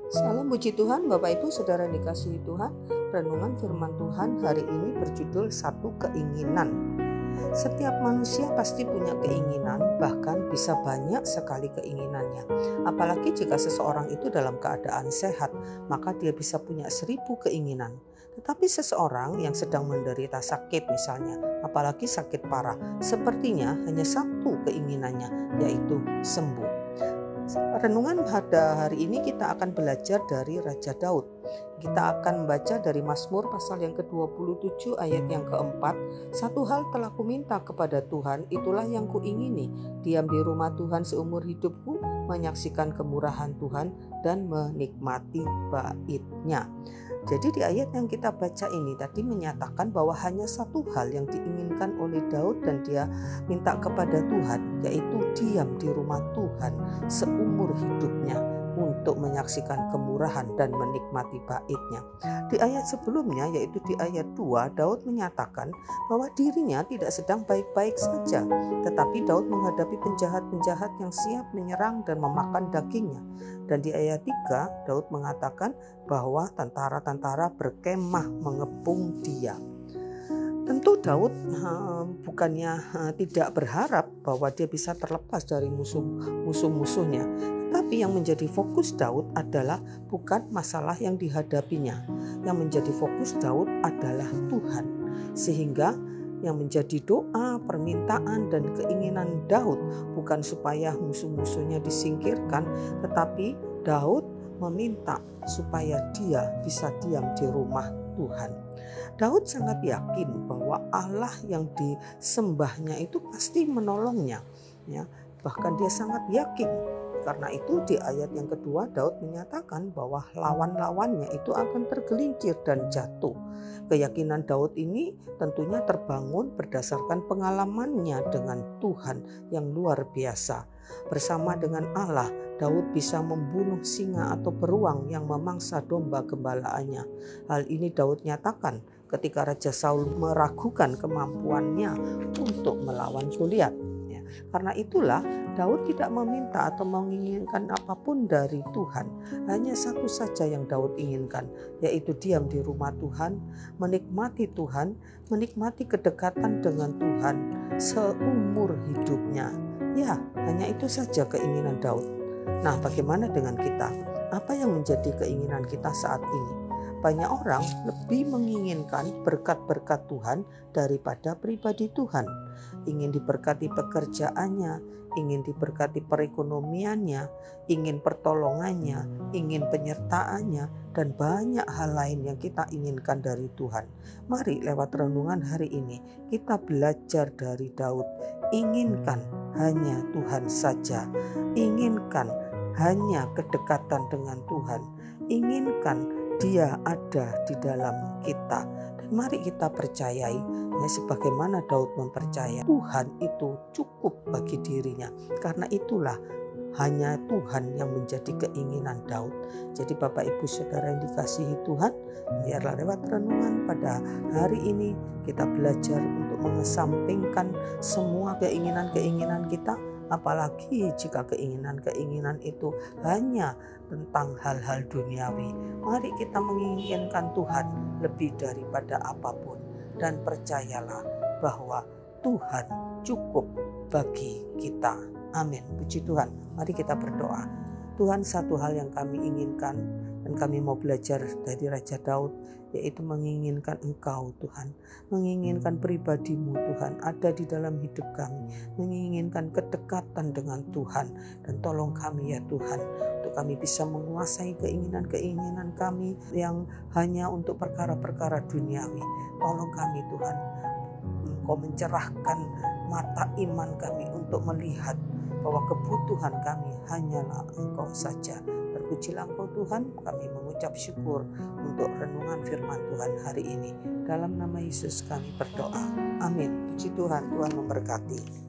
Salam puji Tuhan, Bapak Ibu Saudara yang dikasihi Tuhan. Renungan firman Tuhan hari ini berjudul Satu Keinginan. Setiap manusia pasti punya keinginan, bahkan bisa banyak sekali keinginannya. Apalagi jika seseorang itu dalam keadaan sehat, maka dia bisa punya 1000 keinginan. Tetapi seseorang yang sedang menderita sakit misalnya, apalagi sakit parah, sepertinya hanya satu keinginannya, yaitu sembuh. Renungan pada hari ini kita akan belajar dari Raja Daud. Kita akan membaca dari Mazmur pasal yang ke-27 ayat yang keempat. Satu hal telah kuminta kepada Tuhan, itulah yang kuingini, diam di rumah Tuhan seumur hidupku, menyaksikan kemurahan Tuhan dan menikmati bait-Nya. Jadi di ayat yang kita baca ini tadi menyatakan bahwa hanya satu hal yang diinginkan oleh Daud dan dia minta kepada Tuhan, yaitu diam di rumah Tuhan seumur hidupnya untuk menyaksikan kemurahan dan menikmati bait-Nya. Di ayat sebelumnya yaitu di ayat 2, Daud menyatakan bahwa dirinya tidak sedang baik-baik saja, tetapi Daud menghadapi penjahat-penjahat yang siap menyerang dan memakan dagingnya. Dan di ayat 3 Daud mengatakan bahwa tentara-tentara berkemah mengepung dia. Tentu Daud bukannya tidak berharap bahwa dia bisa terlepas dari musuh-musuhnya. Tapi yang menjadi fokus Daud adalah bukan masalah yang dihadapinya. Yang menjadi fokus Daud adalah Tuhan. Sehingga yang menjadi doa, permintaan, dan keinginan Daud bukan supaya musuh-musuhnya disingkirkan, tetapi Daud meminta supaya dia bisa diam di rumah Tuhan. Daud sangat yakin bahwa Allah yang disembahnya itu pasti menolongnya, ya. Bahkan dia sangat yakin. Karena itu di ayat yang kedua Daud menyatakan bahwa lawan-lawannya itu akan tergelincir dan jatuh. Keyakinan Daud ini tentunya terbangun berdasarkan pengalamannya dengan Tuhan yang luar biasa. Bersama dengan Allah, Daud bisa membunuh singa atau beruang yang memangsa domba gembalaannya. Hal ini Daud nyatakan ketika Raja Saul meragukan kemampuannya untuk melawan Goliat. Karena itulah Daud tidak meminta atau menginginkan apapun dari Tuhan. Hanya satu saja yang Daud inginkan, yaitu diam di rumah Tuhan, menikmati Tuhan, menikmati kedekatan dengan Tuhan seumur hidupnya. Ya, hanya itu saja keinginan Daud. Nah, bagaimana dengan kita? Apa yang menjadi keinginan kita saat ini? Banyak orang lebih menginginkan berkat-berkat Tuhan daripada pribadi Tuhan. Ingin diberkati pekerjaannya, ingin diberkati perekonomiannya, ingin pertolongannya, ingin penyertaannya, dan banyak hal lain yang kita inginkan dari Tuhan. Mari lewat renungan hari ini kita belajar dari Daud. Inginkan hanya Tuhan saja. Inginkan hanya kedekatan dengan Tuhan. Inginkan Dia ada di dalam kita. Dan mari kita percayai, ya, sebagaimana Daud mempercayai Tuhan itu cukup bagi dirinya. Karena itulah hanya Tuhan yang menjadi keinginan Daud. Jadi Bapak Ibu Saudara yang dikasihi Tuhan, biarlah lewat renungan pada hari ini kita belajar untuk mengesampingkan semua keinginan-keinginan kita. Apalagi jika keinginan-keinginan itu hanya tentang hal-hal duniawi. Mari kita menginginkan Tuhan lebih daripada apapun. Dan percayalah bahwa Tuhan cukup bagi kita. Amin. Puji Tuhan. Mari kita berdoa. Tuhan, satu hal yang kami inginkan dan kami mau belajar dari Raja Daud, yaitu menginginkan Engkau Tuhan, menginginkan pribadi-Mu Tuhan ada di dalam hidup kami, menginginkan kedekatan dengan Tuhan, dan tolong kami ya Tuhan, untuk kami bisa menguasai keinginan-keinginan kami yang hanya untuk perkara-perkara duniawi. Tolong kami Tuhan, Engkau mencerahkan mata iman kami untuk melihat bahwa kebutuhan kami hanyalah Engkau saja. Terpujilah Engkau Tuhan, kami mengucap syukur untuk renungan firman Tuhan hari ini. Dalam nama Yesus kami berdoa. Amin. Puji Tuhan, Tuhan memberkati.